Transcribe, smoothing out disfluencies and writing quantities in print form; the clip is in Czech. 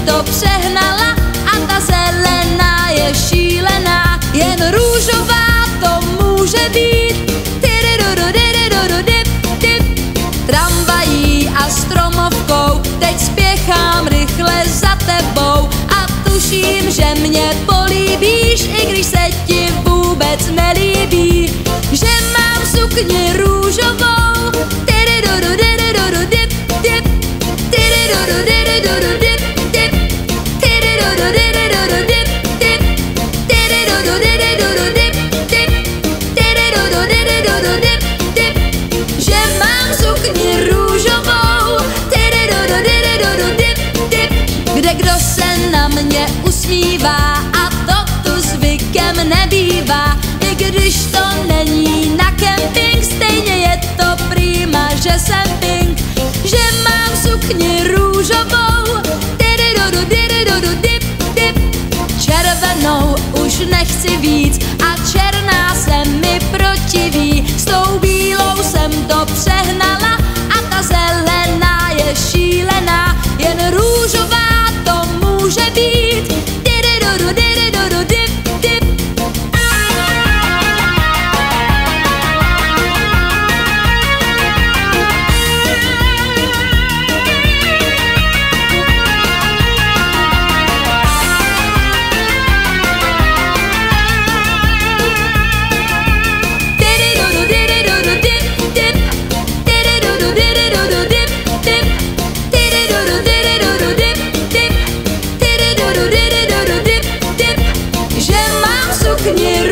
to přehnala a ta zelená je šílená, jen růžová to může být. Tramvají a stromovkou teď spěchám rychle za tebou a tuším, že mě políbíš, i když se ti vůbec nelíbí, že mám sukni růžovou. Že mám sukni růžovou, kde kdo se na mě usmívá a to tu zvykem nebývá, i když to není na kemping, stejně je to prýma, že jsem pink. Že mám sukni růžovou, červenou už nechci víc a černá se mi protiví, s tou bílou jsem to přehnala a ta zelená je šílená, jen růžová to může být. Že mám sukni